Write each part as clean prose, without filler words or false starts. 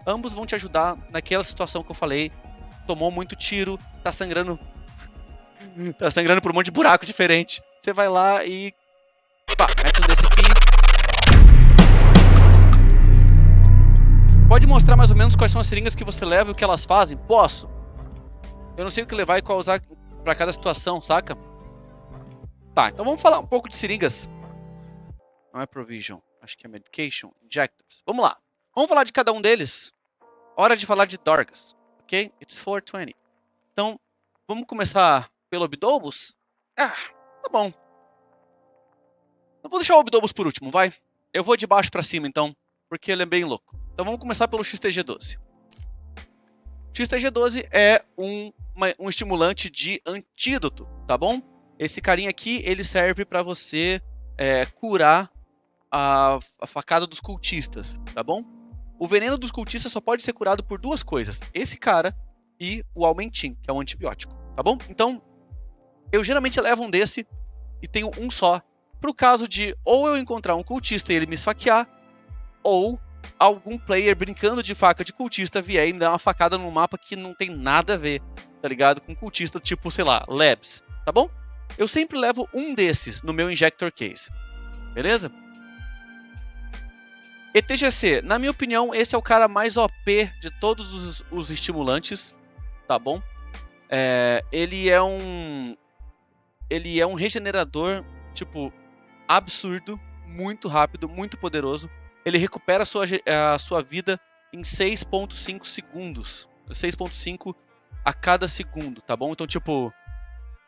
ambos vão te ajudar naquela situação que eu falei. Tomou muito tiro, tá sangrando por um monte de buraco diferente. Você vai lá e pá, mete um desse aqui. Pode mostrar mais ou menos quais são as seringas que você leva e o que elas fazem? Posso. Eu não sei o que levar e qual usar pra cada situação, saca? Tá, então vamos falar um pouco de seringas. Não é provision, acho que é medication, injectors. Vamos lá. Vamos falar de cada um deles. Hora de falar de Dorgas, ok? It's 4:20. Então, vamos começar pelo Obidobus? Ah, tá bom. Eu vou deixar o Obidobus por último, vai? Eu vou de baixo pra cima, então, porque ele é bem louco. Então vamos começar pelo XTG12. XTG12 é um estimulante de antídoto, tá bom? Esse carinha aqui, ele serve para você curar a facada dos cultistas, tá bom? O veneno dos cultistas só pode ser curado por duas coisas. Esse cara e o Aumentin, que é um antibiótico, tá bom? Então, eu geralmente levo um desse e tenho um só, pro caso de ou eu encontrar um cultista e ele me esfaquear, ou algum player brincando de faca de cultista vier e me dar uma facada num mapa que não tem nada a ver, tá ligado? Com cultista tipo, sei lá, Labs, tá bom? Eu sempre levo um desses no meu Injector Case, beleza? ETGC, na minha opinião, esse é o cara mais OP de todos os estimulantes, tá bom? Ele é um regenerador, tipo, absurdo, muito rápido, muito poderoso. Ele recupera a sua vida em 6.5 segundos. 6.5 a cada segundo, tá bom? Então, tipo,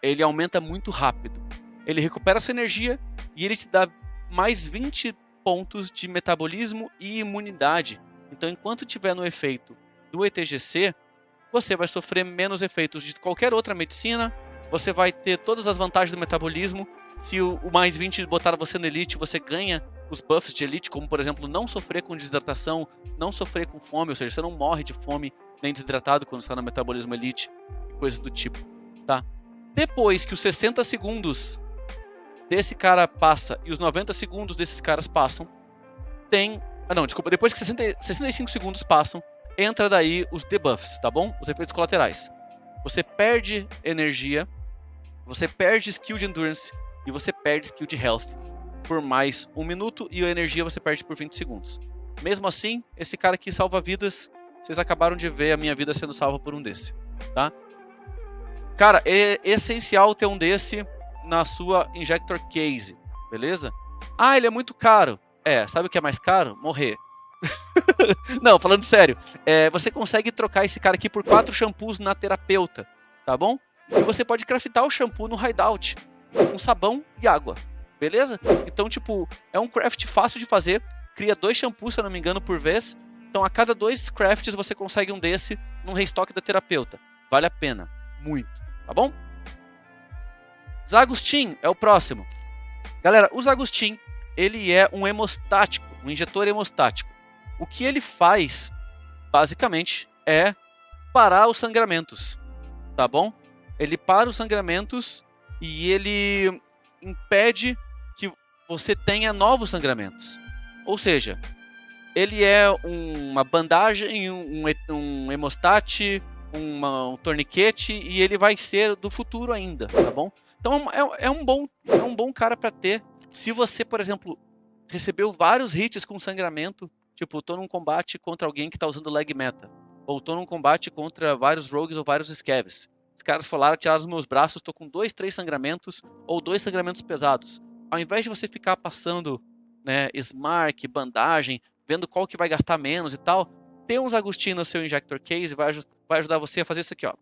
ele aumenta muito rápido. Ele recupera a sua energia e ele te dá mais 20 pontos de metabolismo e imunidade. Então, enquanto tiver no efeito do ETGC, você vai sofrer menos efeitos de qualquer outra medicina. Você vai ter todas as vantagens do metabolismo. Se o mais 20 botar você no Elite, você ganha os buffs de Elite, como por exemplo, não sofrer com desidratação, não sofrer com fome, ou seja, você não morre de fome nem desidratado quando está no metabolismo Elite, e coisas do tipo, tá? Depois que os 60 segundos desse cara passa e os 90 segundos desses caras passam, depois que 65 segundos passam, entra daí os debuffs, tá bom? Os efeitos colaterais. Você perde energia, você perde skill de endurance e você perde skill de health por mais 1 minuto e a energia você perde por 20 segundos. Mesmo assim, esse cara aqui salva vidas. Vocês acabaram de ver a minha vida sendo salva por um desse, tá? Cara, é essencial ter um desse na sua Injector Case, beleza? Ah, ele é muito caro. Sabe o que é mais caro? Morrer. Não, falando sério, você consegue trocar esse cara aqui por 4 shampoos na terapeuta, tá bom? E você pode craftar o shampoo no hideout com sabão e água, beleza? Então, tipo, é um craft fácil de fazer. Cria 2 shampoos, se eu não me engano, por vez. Então, a cada 2 crafts, você consegue um desse num restock da terapeuta. Vale a pena, muito, tá bom? Zagustin é o próximo. Galera, o Zagustin, ele é um hemostático, um injetor hemostático. O que ele faz, basicamente, é parar os sangramentos, tá bom? Ele para os sangramentos e ele impede que você tenha novos sangramentos. Ou seja, ele é uma bandagem, um hemostat, um torniquete e ele vai ser do futuro ainda, tá bom? Então é um bom cara para ter. Se você, por exemplo, recebeu vários hits com sangramento, tipo, tô num combate contra alguém que tá usando lag meta, ou tô num combate contra vários rogues ou vários scavs. Os caras falaram, tiraram os meus braços, tô com 2, 3 sangramentos, ou 2 sangramentos pesados. Ao invés de você ficar passando, né, Smark, bandagem, vendo qual que vai gastar menos e tal, ter uns Agustin no seu Injector Case vai ajudar você a fazer isso aqui, ó.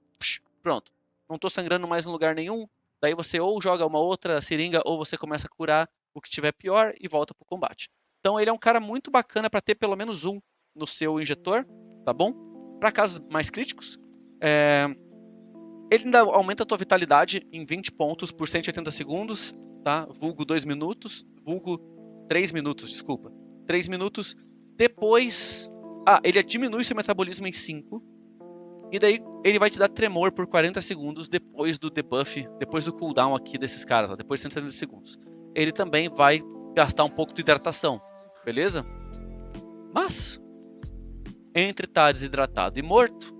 Pronto. Não tô sangrando mais em lugar nenhum, daí você ou joga uma outra seringa, ou você começa a curar o que tiver pior e volta pro combate. Então ele é um cara muito bacana para ter pelo menos um no seu injetor, tá bom? Para casos mais críticos, ele ainda aumenta a tua vitalidade em 20 pontos por 180 segundos, tá? Vulgo 2 minutos, vulgo 3 minutos, desculpa. 3 minutos. Depois, ele diminui seu metabolismo em 5. E daí ele vai te dar tremor por 40 segundos depois do debuff, depois do cooldown aqui desses caras, ó, depois de 170 segundos. Ele também vai gastar um pouco de hidratação, beleza? Mas, entre estar desidratado e morto,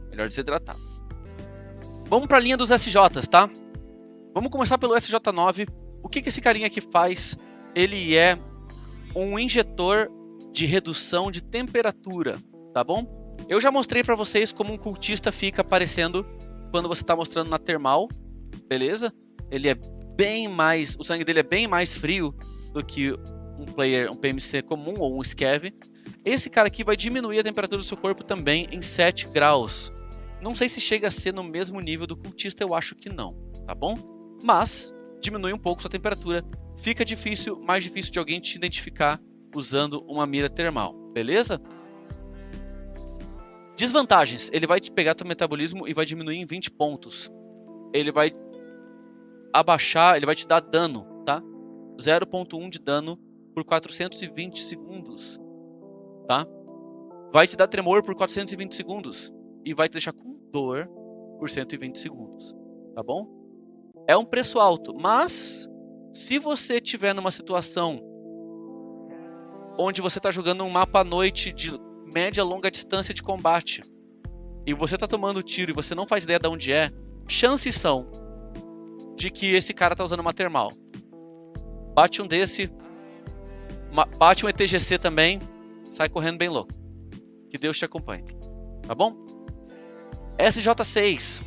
melhor desidratado. Vamos para a linha dos SJs, tá? Vamos começar pelo SJ9. O que esse carinha aqui faz? Ele é um injetor de redução de temperatura, tá bom? Eu já mostrei para vocês como um cultista fica aparecendo quando você está mostrando na termal, beleza? Ele é bem mais, o sangue dele é bem mais frio do que um PMC comum ou um Scav. Esse cara aqui vai diminuir a temperatura do seu corpo também em 7 graus. Não sei se chega a ser no mesmo nível do cultista, eu acho que não, tá bom? Mas diminui um pouco sua temperatura, fica mais difícil de alguém te identificar usando uma mira termal, beleza? Desvantagens, ele vai te pegar teu metabolismo e vai diminuir em 20 pontos. Ele vai abaixar, ele vai te dar dano, tá? 0.1 de dano por 420 segundos, tá? Vai te dar tremor por 420 segundos e vai te deixar com dor por 120 segundos, tá bom? É um preço alto, mas se você estiver numa situação onde você está jogando um mapa à noite de média longa distância de combate e você está tomando tiro e você não faz ideia de onde é, chances são de que esse cara tá usando uma termal. Bate um desse, bate um ETGC também, sai correndo bem louco. Que Deus te acompanhe, tá bom? SJ6,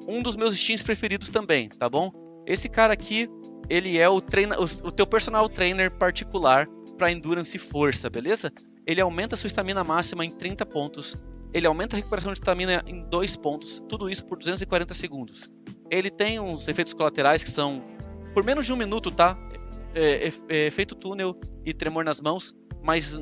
um dos meus steams preferidos também, tá bom? Esse cara aqui, ele é o teu personal trainer particular para endurance e força, beleza? Ele aumenta a sua estamina máxima em 30 pontos, ele aumenta a recuperação de estamina em 2 pontos, tudo isso por 240 segundos. Ele tem uns efeitos colaterais que são por menos de 1 minuto, tá? Efeito túnel e tremor nas mãos, mas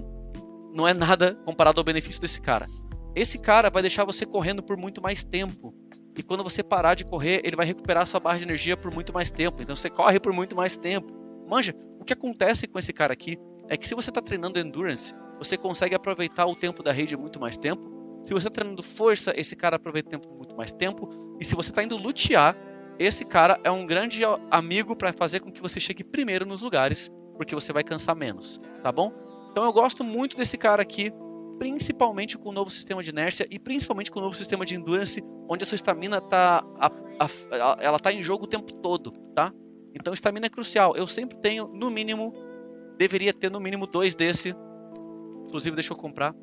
não é nada comparado ao benefício desse cara. Esse cara vai deixar você correndo por muito mais tempo. E quando você parar de correr, ele vai recuperar sua barra de energia por muito mais tempo. Então você corre por muito mais tempo. Manja, o que acontece com esse cara aqui é que se você está treinando Endurance, você consegue aproveitar o tempo da rede muito mais tempo. Se você está treinando força, esse cara aproveita o tempo por muito mais tempo. E se você está indo lutear, esse cara é um grande amigo para fazer com que você chegue primeiro nos lugares, porque você vai cansar menos, tá bom? Então eu gosto muito desse cara aqui, principalmente com o novo sistema de inércia e principalmente com o novo sistema de endurance, onde a sua estamina ela tá em jogo o tempo todo, tá? Então estamina é crucial. Eu sempre tenho, no mínimo, deveria ter no mínimo 2 desse. Inclusive, deixa eu comprar.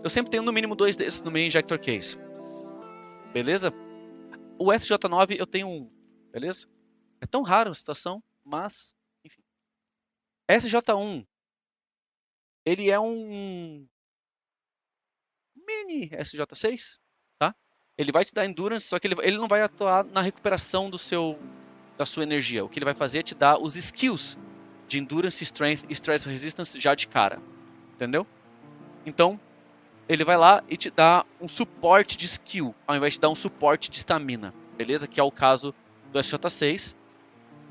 Eu sempre tenho no mínimo 2 desses no meu injector case. Beleza? O SJ9 eu tenho um, beleza? É tão raro a situação, mas, enfim. SJ1, ele é um mini SJ6, tá? Ele vai te dar endurance, só que ele não vai atuar na recuperação da sua energia. O que ele vai fazer é te dar os skills de endurance, strength e stress resistance já de cara, entendeu? Então, ele vai lá e te dá um suporte de skill, ao invés de dar um suporte de estamina, beleza? Que é o caso do SJ6.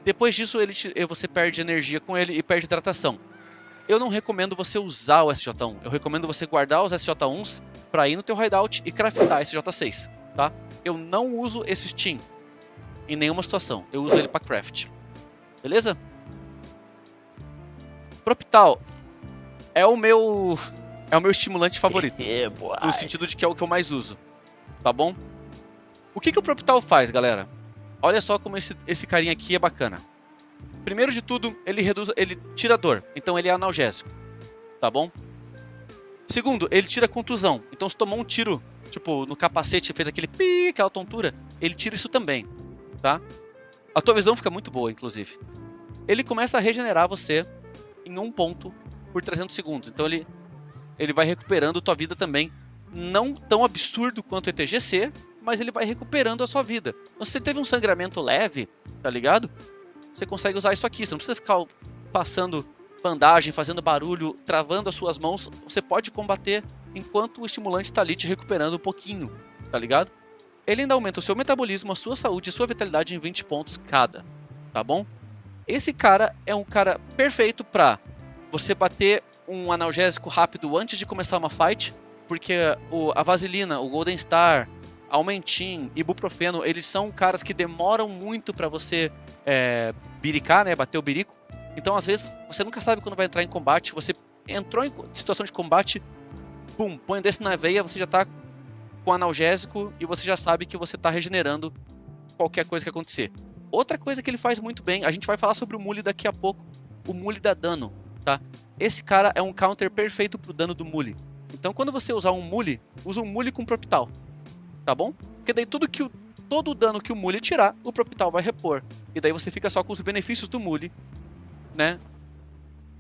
Depois disso, você perde energia com ele e perde hidratação. Eu não recomendo você usar o SJ1. Eu recomendo você guardar os SJ1s para ir no teu hideout e craftar SJ6, tá? Eu não uso esse steam em nenhuma situação. Eu uso ele para craft, beleza? Propital é o meu estimulante favorito, no sentido de que é o que eu mais uso, tá bom? O que o Propital faz, galera? Olha só como esse carinha aqui é bacana. Primeiro de tudo, ele tira dor, então ele é analgésico, tá bom? Segundo, ele tira contusão, então se tomou um tiro, tipo, no capacete, fez aquele pi, aquela tontura, ele tira isso também, tá? A tua visão fica muito boa, inclusive. Ele começa a regenerar você em 1 ponto por 300 segundos, então ele vai recuperando tua vida também, não tão absurdo quanto o ETGC, mas ele vai recuperando a sua vida. Então, se você teve um sangramento leve, tá ligado? Você consegue usar isso aqui, você não precisa ficar passando bandagem, fazendo barulho, travando as suas mãos. Você pode combater enquanto o estimulante está ali te recuperando um pouquinho, tá ligado? Ele ainda aumenta o seu metabolismo, a sua saúde e a sua vitalidade em 20 pontos cada, tá bom? Esse cara é um cara perfeito pra você bater um analgésico rápido antes de começar uma fight, porque a vaselina, o Golden Star, Aumentin, Ibuprofeno, eles são caras que demoram muito para você biricar, né, bater o birico. Então, às vezes, você nunca sabe quando vai entrar em combate, você entrou em situação de combate, pum, põe desse na veia, você já tá com analgésico e você já sabe que você tá regenerando qualquer coisa que acontecer. Outra coisa que ele faz muito bem, a gente vai falar sobre o Muli daqui a pouco, o Muli dá dano, tá? Esse cara é um counter perfeito pro dano do Muli. Então quando você usar um Muli, usa um Muli com Propital, tá bom? Porque daí todo o dano que o Muli tirar, o Propital vai repor. E daí você fica só com os benefícios do Muli, né?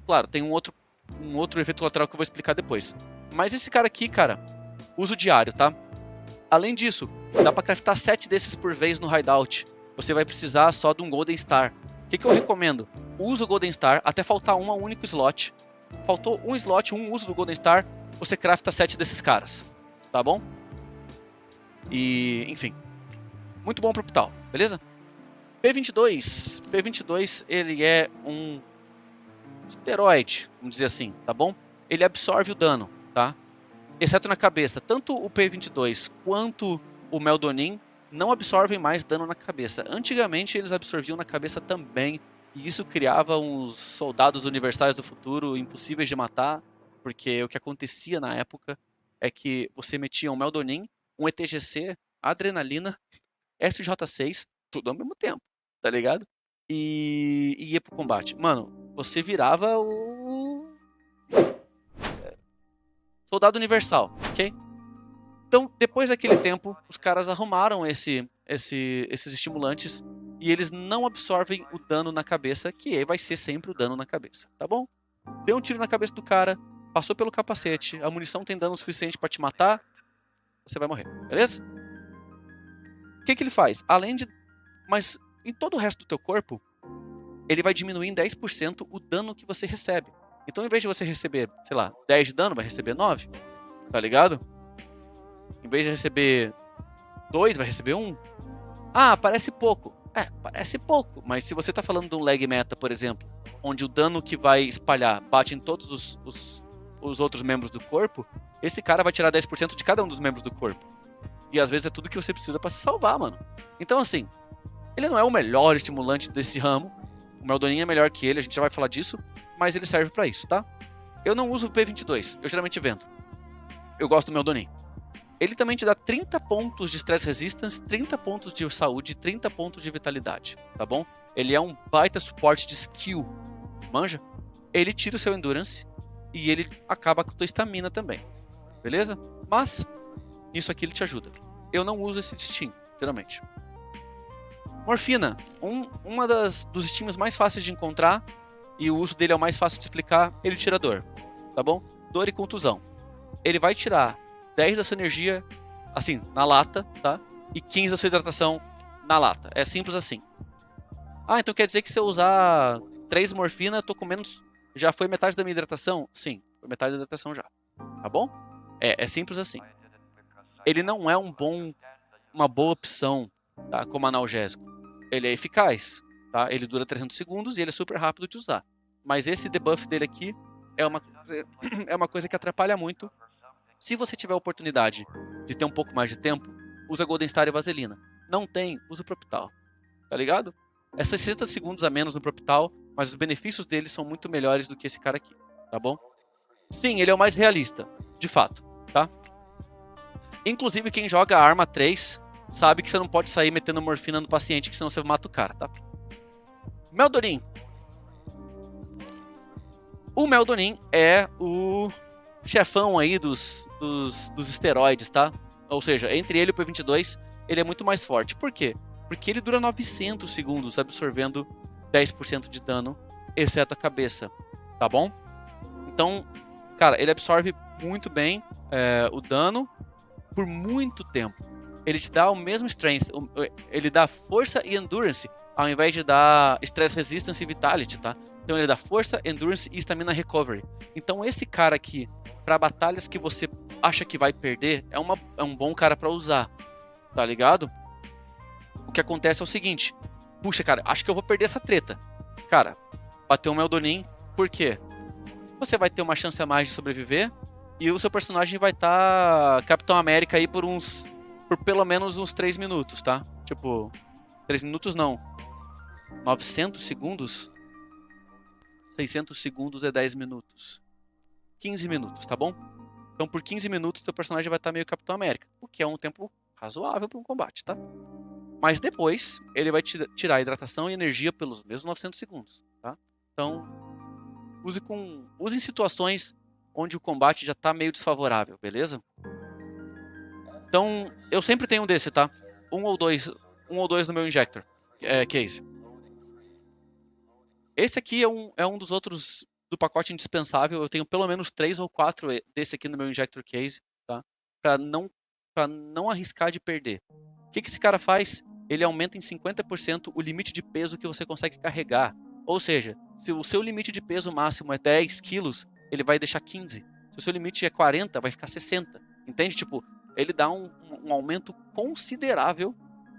Claro, tem um outro efeito colateral que eu vou explicar depois. Mas esse cara aqui, cara, uso diário, tá? Além disso, dá pra craftar 7 desses por vez no Hideout. Você vai precisar só de um Golden Star. O que eu recomendo? Usa o Golden Star até faltar um único slot. Faltou um slot, um uso do Golden Star, você crafta 7 desses caras. Tá bom? E, enfim. Muito bom pro Propital, beleza? P22. P22, ele é um esteroide, vamos dizer assim, tá bom? Ele absorve o dano, tá? Exceto na cabeça. Tanto o P22 quanto o Meldonin não absorvem mais dano na cabeça. Antigamente eles absorviam na cabeça também, e isso criava uns soldados universais do futuro impossíveis de matar, porque o que acontecia na época é que você metia um Meldonin, um ETGC, adrenalina, SJ6, tudo ao mesmo tempo, tá ligado? E ia pro combate. Mano, você virava o soldado universal, ok? Então, depois daquele tempo, os caras arrumaram esses estimulantes e eles não absorvem o dano na cabeça, que vai ser sempre o dano na cabeça, tá bom? Deu um tiro na cabeça do cara, passou pelo capacete, a munição tem dano suficiente para te matar, você vai morrer, beleza? O que ele faz? Mas em todo o resto do teu corpo, ele vai diminuir em 10% o dano que você recebe. Então, em vez de você receber, sei lá, 10 de dano, vai receber 9, tá ligado? Em vez de receber 2, vai receber 1. Ah, parece pouco. Parece pouco, mas se você tá falando de um lag meta, por exemplo, onde o dano que vai espalhar bate em todos os outros membros do corpo, esse cara vai tirar 10% de cada um dos membros do corpo. E às vezes é tudo que você precisa pra se salvar, mano. Então, assim, ele não é o melhor estimulante desse ramo. O Meldonin é melhor que ele, a gente já vai falar disso, mas ele serve pra isso, tá? Eu não uso o P22, eu geralmente vendo. Eu gosto do Meldonin. Ele também te dá 30 pontos de Stress Resistance, 30 pontos de saúde, 30 pontos de vitalidade, tá bom? Ele é um baita suporte de skill, manja? Ele tira o seu Endurance e ele acaba com a tua estamina também, beleza? Mas, isso aqui ele te ajuda. Eu não uso esse Steam, geralmente. Morfina, uma dos Steams mais fáceis de encontrar, e o uso dele é o mais fácil de explicar, ele tira dor, tá bom? Dor e contusão. Ele vai tirar 10 da sua energia, assim, na lata, tá? E 15 da sua hidratação na lata. É simples assim. Ah, então quer dizer que se eu usar 3 morfina, eu tô com menos... Já foi metade da minha hidratação? Sim, foi metade da hidratação já. Tá bom? É simples assim. Ele não é uma boa opção, tá? Como analgésico. Ele é eficaz, tá? Ele dura 300 segundos e ele é super rápido de usar. Mas esse debuff dele aqui é uma coisa que atrapalha muito. Se você tiver a oportunidade de ter um pouco mais de tempo, usa Golden Star e Vaselina. Não tem, usa o Propital. Tá ligado? É 60 segundos a menos no Propital, mas os benefícios dele são muito melhores do que esse cara aqui, tá bom? Sim, ele é o mais realista, de fato, tá? Inclusive, quem joga a arma 3 sabe que você não pode sair metendo morfina no paciente, que senão você mata o cara, tá? Meldonin. O Meldonin é o chefão aí dos esteroides, tá? Ou seja, entre ele e o P22, ele é muito mais forte. Por quê? Porque ele dura 900 segundos absorvendo 10% de dano, exceto a cabeça, tá bom? Então, cara, ele absorve muito bem o dano por muito tempo. Ele te dá o mesmo strength, ele dá força e endurance, ao invés de dar stress resistance e vitality, tá? Então ele dá força, endurance e stamina recovery. Então esse cara aqui, para batalhas que você acha que vai perder, é um bom cara para usar, tá ligado? O que acontece é o seguinte: puxa, cara, acho que eu vou perder essa treta. Cara, bateu um Meldonin, por quê? Você vai ter uma chance a mais de sobreviver e o seu personagem vai estar Capitão América aí por pelo menos uns 3 minutos, tá? Tipo, 3 minutos não. 900 segundos? 600 segundos é 10 minutos. 15 minutos, tá bom? Então por 15 minutos teu personagem vai estar meio Capitão América, o que é um tempo razoável para um combate, tá? Mas depois ele vai tirar a hidratação e energia pelos mesmos 900 segundos, tá? Então use em situações onde o combate já está meio desfavorável, beleza? Então eu sempre tenho um desse, tá? Um ou dois no meu Injector Case. Esse aqui é um dos outros do pacote indispensável. Eu tenho pelo menos 3 ou 4 desse aqui no meu Injector Case, tá? Para não arriscar de perder. O que esse cara faz? Ele aumenta em 50% o limite de peso que você consegue carregar. Ou seja, se o seu limite de peso máximo é 10 quilos, ele vai deixar 15. Se o seu limite é 40, vai ficar 60. Entende? Tipo, ele dá um aumento considerável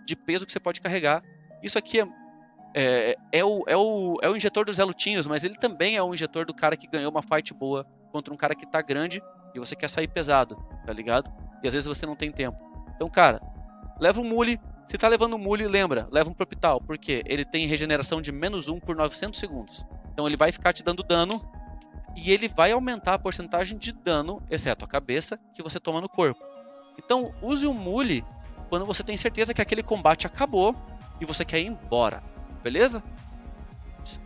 de peso que você pode carregar. Isso aqui é o injetor dos Zé Lutinhos, mas ele também é o injetor do cara que ganhou uma fight boa contra um cara que tá grande e você quer sair pesado, tá ligado? E às vezes você não tem tempo. Então, cara, leva um mule. Se tá levando um mule, lembra, leva um Propital, porque ele tem regeneração de -1 por 900 segundos. Então ele vai ficar te dando dano e ele vai aumentar a porcentagem de dano, exceto a cabeça, que você toma no corpo. Então use o mule quando você tem certeza que aquele combate acabou e você quer ir embora, beleza?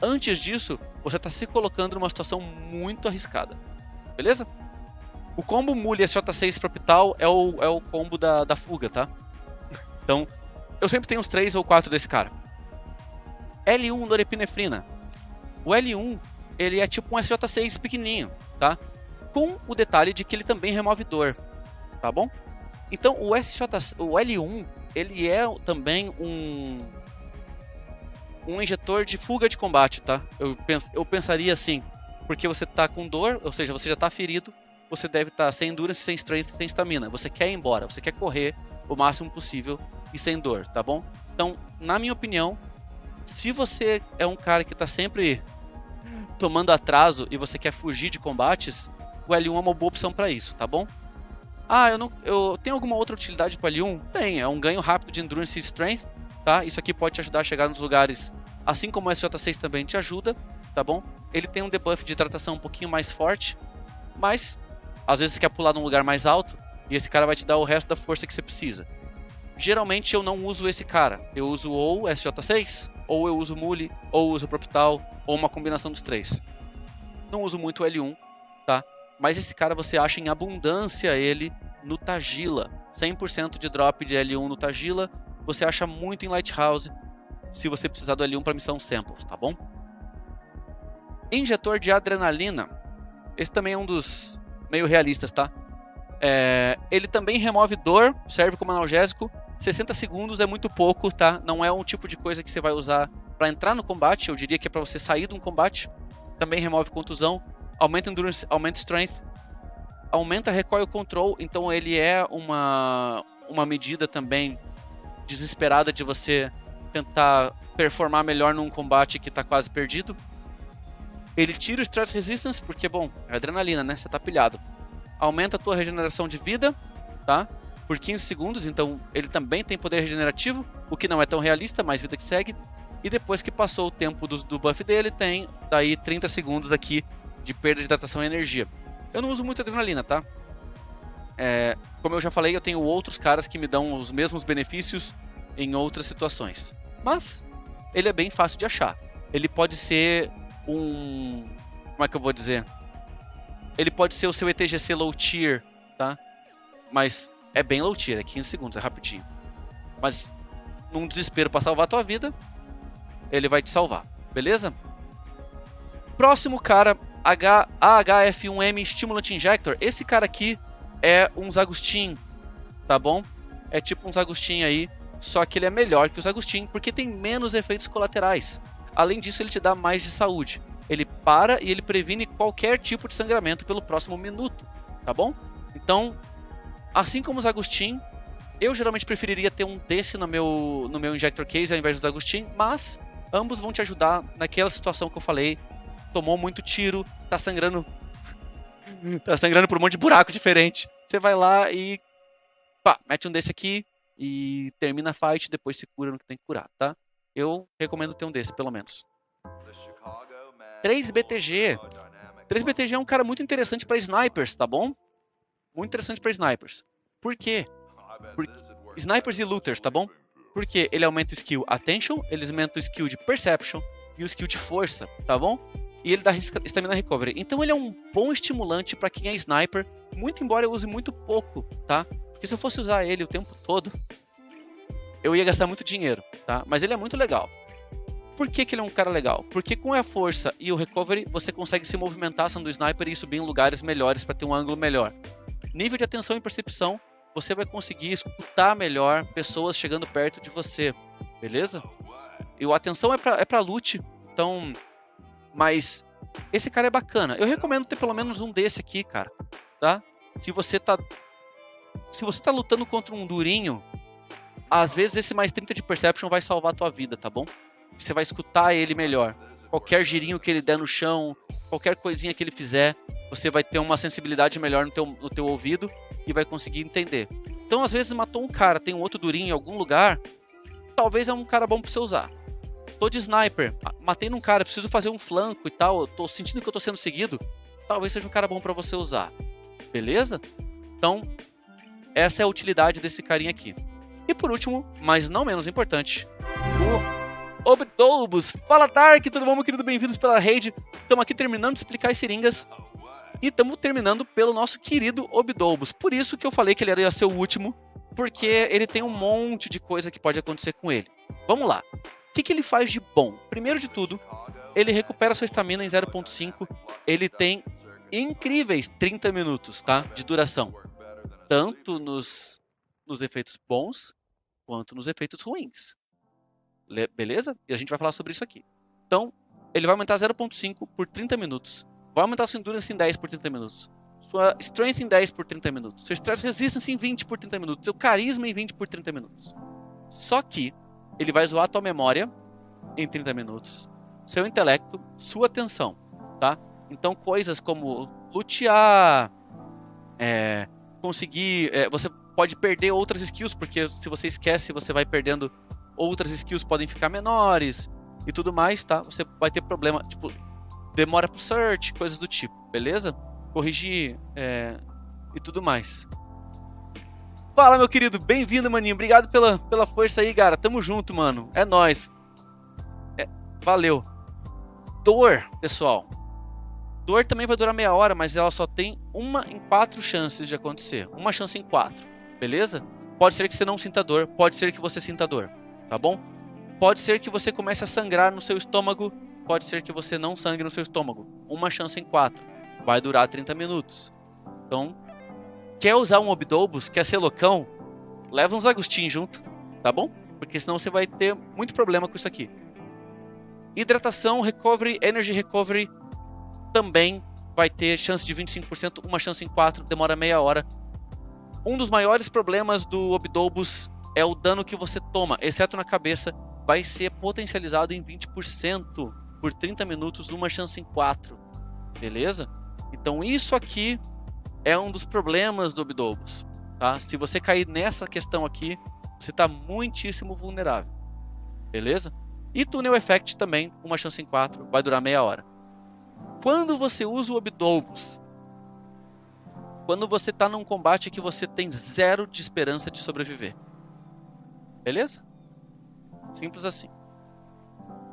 Antes disso, você está se colocando numa situação muito arriscada, beleza? O combo mule SJ6 Propital é o combo da fuga, tá? Então, eu sempre tenho uns 3 ou 4 desse cara. L1 norepinefrina. O L1, ele é tipo um SJ6 pequenininho, tá? Com o detalhe de que ele também remove dor, tá bom? Então, o L1, ele é também um injetor de fuga de combate, tá? Eu pensaria assim, porque você tá com dor, ou seja, você já tá ferido, você deve estar sem endurance, sem strength, sem stamina. Você quer ir embora, você quer correr o máximo possível e sem dor, tá bom? Então, na minha opinião, se você é um cara que tá sempre tomando atraso e você quer fugir de combates, o L1 é uma boa opção para isso, tá bom? Ah, eu tenho alguma outra utilidade para o L1? Tem, é um ganho rápido de endurance e strength, tá? Isso aqui pode te ajudar a chegar nos lugares, assim como o SJ6 também te ajuda, tá bom? Ele tem um debuff de hidratação um pouquinho mais forte, mas às vezes você quer pular num lugar mais alto e esse cara vai te dar o resto da força que você precisa. Geralmente eu não uso esse cara, eu uso ou SJ6, ou eu uso Mule, ou uso Propital, ou uma combinação dos três. Não uso muito o L1, tá? Mas esse cara você acha em abundância ele no Tagila. 100% de drop de L1 no Tagila, você acha muito em Lighthouse, se você precisar do L1 para missão Samples, tá bom? Injetor de adrenalina. Esse também é um dos meio realistas, tá? Ele também remove dor, serve como analgésico. 60 segundos é muito pouco, tá? Não é um tipo de coisa que você vai usar para entrar no combate. Eu diria que é para você sair de um combate. Também remove contusão, aumenta endurance, aumenta strength, aumenta recoil control. Então ele é uma medida também desesperada de você tentar performar melhor num combate que está quase perdido. Ele tira o stress resistance, porque, bom, é adrenalina, né? Você tá pilhado. Aumenta a tua regeneração de vida, tá? Por 15 segundos, então ele também tem poder regenerativo, o que não é tão realista, mas vida que segue. E depois que passou o tempo do buff dele, tem daí 30 segundos aqui de perda de hidratação e energia. Eu não uso muito adrenalina, tá? Como eu já falei, eu tenho outros caras que me dão os mesmos benefícios em outras situações. Mas ele é bem fácil de achar. Ele pode ser como é que eu vou dizer? Ele pode ser o seu ETGC low tier, tá? Mas é bem low tier, é 15 segundos, é rapidinho. Mas num desespero para salvar a tua vida, ele vai te salvar, beleza? Próximo cara, AHF1M Stimulant Injector. Esse cara aqui é um Zagustin, tá bom? É tipo um Zagustin aí, só que ele é melhor que o Zagustin porque tem menos efeitos colaterais. Além disso, ele te dá mais de saúde. Ele para e ele previne qualquer tipo de sangramento pelo próximo minuto, tá bom? Então, assim como o Zagustin, eu geralmente preferiria ter um desse no meu Injector Case ao invés do Zagustin, mas ambos vão te ajudar naquela situação que eu falei. Tomou muito tiro, tá sangrando por um monte de buraco diferente. Você vai lá e pá, mete um desse aqui e termina a fight, depois se cura no que tem que curar, tá? Eu recomendo ter um desse, pelo menos. 3 BTG. 3BTG é um cara muito interessante para snipers, tá bom? Muito interessante para snipers. Por quê? Snipers e looters, tá bom? Porque ele aumenta o skill Attention, ele aumenta o skill de Perception e o skill de Força, tá bom? E ele dá Stamina Recovery. Então ele é um bom estimulante para quem é sniper, muito embora eu use muito pouco, tá? Porque se eu fosse usar ele o tempo todo, eu ia gastar muito dinheiro, tá? Mas ele é muito legal. Por que ele é um cara legal? Porque com a força e o recovery, você consegue se movimentar sendo sniper e subir em lugares melhores para ter um ângulo melhor. Nível de atenção e percepção, você vai conseguir escutar melhor pessoas chegando perto de você, beleza? E a atenção é pra loot, então... Mas esse cara é bacana. Eu recomendo ter pelo menos um desse aqui, cara, tá? Se você tá lutando contra um durinho, às vezes esse mais 30 de Perception vai salvar a tua vida, tá bom? Você vai escutar ele melhor. Qualquer girinho que ele der no chão, qualquer coisinha que ele fizer, você vai ter uma sensibilidade melhor no teu ouvido e vai conseguir entender. Então, às vezes, matou um cara, tem um outro durinho em algum lugar, talvez é um cara bom pra você usar. Tô de sniper, matei num cara, preciso fazer um flanco e tal, tô sentindo que eu tô sendo seguido, talvez seja um cara bom pra você usar. Beleza? Então, essa é a utilidade desse carinha aqui. E por último, mas não menos importante, o Obidobus. Fala Dark, tudo bom, meu querido? Bem-vindos pela rede. Estamos aqui terminando de explicar as seringas e estamos terminando pelo nosso querido Obidobus. Por isso que eu falei que ele ia ser o último, porque ele tem um monte de coisa que pode acontecer com ele. Vamos lá. O que ele faz de bom? Primeiro de tudo, ele recupera sua estamina em 0.5. Ele tem incríveis 30 minutos, tá? De duração. Tanto nos efeitos bons, quanto nos efeitos ruins. Beleza? E a gente vai falar sobre isso aqui. Então, ele vai aumentar 0.5 por 30 minutos. Vai aumentar sua Endurance em 10 por 30 minutos. Sua Strength em 10 por 30 minutos. Seu Stress Resistance em 20 por 30 minutos. Seu Carisma em 20 por 30 minutos. Só que ele vai zoar a tua memória em 30 minutos. Seu intelecto, sua atenção, tá? Então, coisas como lutear, conseguir... você pode perder outras skills, porque se você esquece, você vai perdendo... Outras skills podem ficar menores e tudo mais, tá? Você vai ter problema, tipo, demora pro search, coisas do tipo, beleza? Corrigir e tudo mais. Fala, meu querido, bem-vindo, maninho. Obrigado pela força aí, cara. Tamo junto, mano. É nóis. Valeu. Dor, pessoal. Dor também vai durar meia hora, mas ela só tem 1 em 4 chances de acontecer. 1 chance em 4, beleza? Pode ser que você não sinta dor, pode ser que você sinta dor. Tá bom? Pode ser que você comece a sangrar no seu estômago, pode ser que você não sangre no seu estômago. 1 chance em 4. Vai durar 30 minutos. Então, quer usar um Obidobus, quer ser loucão, leva uns Agustin junto, tá bom? Porque senão você vai ter muito problema com isso aqui. Hidratação, Recovery, Energy Recovery também vai ter chance de 25%, 1 chance em 4, demora meia hora. Um dos maiores problemas do Obidobus é o dano que você toma, exceto na cabeça, vai ser potencializado em 20% por 30 minutos, 1 chance em 4. Beleza? Então isso aqui é um dos problemas do Obidobus. Tá? Se você cair nessa questão aqui, você está muitíssimo vulnerável. Beleza? E Tunnel Effect também, 1 chance em 4, vai durar meia hora. Quando você usa o Obidobus, quando você está num combate que você tem 0 de esperança de sobreviver. Beleza? Simples assim.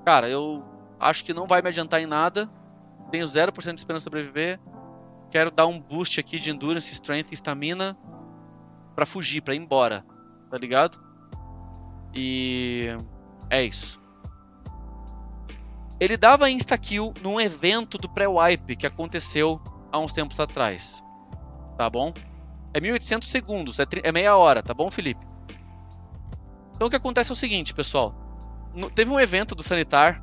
Cara, eu acho que não vai me adiantar em nada. Tenho 0% de esperança de sobreviver. Quero dar um boost aqui de Endurance, Strength e Stamina pra fugir, pra ir embora. Tá ligado? E é isso. Ele dava insta-kill num evento do pré-wipe que aconteceu há uns tempos atrás. Tá bom? É 1800 segundos, é meia hora, tá bom, Felipe? Então o que acontece é o seguinte, pessoal. Teve um evento do Sanitar,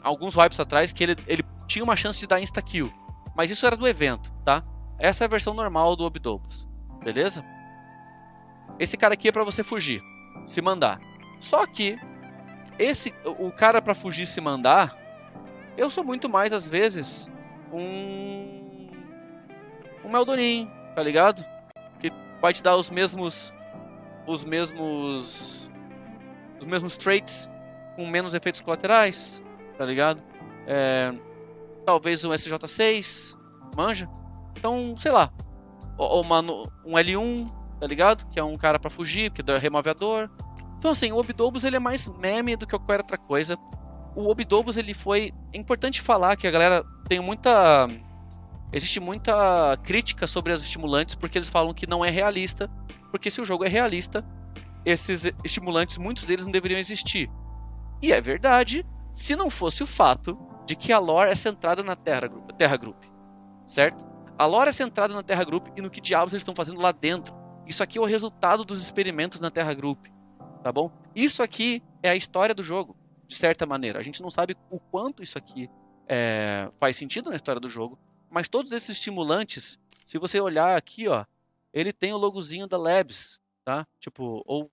alguns wipes atrás, que ele tinha uma chance de dar insta-kill. Mas isso era do evento, tá? Essa é a versão normal do Obidobus. Beleza? Esse cara aqui é pra você fugir, se mandar. Só que, o cara pra fugir se mandar, eu sou muito mais, às vezes, um Meldonin, tá ligado? Que vai te dar os mesmos traits com menos efeitos colaterais, tá ligado? talvez um SJ6, manja? Então, sei lá, um L1, tá ligado? Que é um cara pra fugir, que é removedor. Então assim, o Obidobos ele é mais meme do que qualquer outra coisa. O Obidobos ele foi... É importante falar que a galera tem muita... Existe muita crítica sobre as estimulantes porque eles falam que não é realista, porque se o jogo é realista, esses estimulantes, muitos deles não deveriam existir. E é verdade, se não fosse o fato de que a lore é centrada na Terra Group, certo? A lore é centrada na Terra Group e no que diabos eles estão fazendo lá dentro. Isso aqui é o resultado dos experimentos na Terra Group, tá bom? Isso aqui é a história do jogo, de certa maneira. A gente não sabe o quanto isso aqui faz sentido na história do jogo, mas todos esses estimulantes, se você olhar aqui, ó, ele tem o logozinho da Labs, tá? Tipo, ou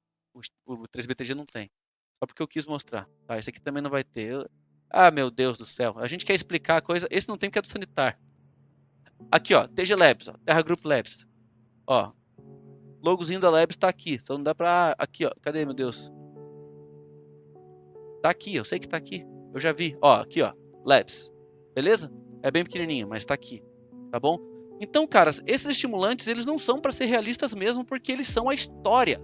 o 3BTG não tem. Só porque eu quis mostrar, tá? Esse aqui também não vai ter. Ah, meu Deus do céu. A gente quer explicar a coisa. Esse não tem porque é do Sanitar. Aqui, ó, TG Labs, ó, Terra Group Labs. Ó, logozinho da Labs tá aqui. Só não dá pra... Aqui, ó. Cadê, meu Deus? Tá aqui, eu sei que tá aqui. Eu já vi. Ó, aqui, ó. Labs. Beleza? É bem pequenininho, mas tá aqui. Tá bom? Então, caras, esses estimulantes, eles não são pra ser realistas mesmo, porque eles são a história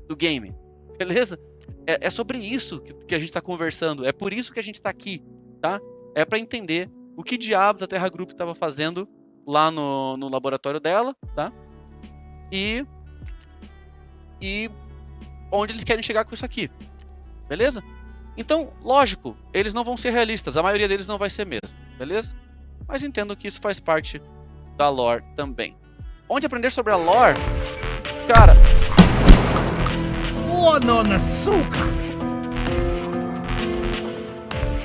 do game. Beleza? É sobre isso que a gente tá conversando. É por isso que a gente tá aqui, tá? É pra entender o que diabos a Terra Group tava fazendo lá no laboratório dela, tá? E onde eles querem chegar com isso aqui. Beleza? Então, lógico, eles não vão ser realistas. A maioria deles não vai ser mesmo. Beleza? Mas entendo que isso faz parte da lore também. Onde aprender sobre a lore? Cara... Oh, no, açúcar!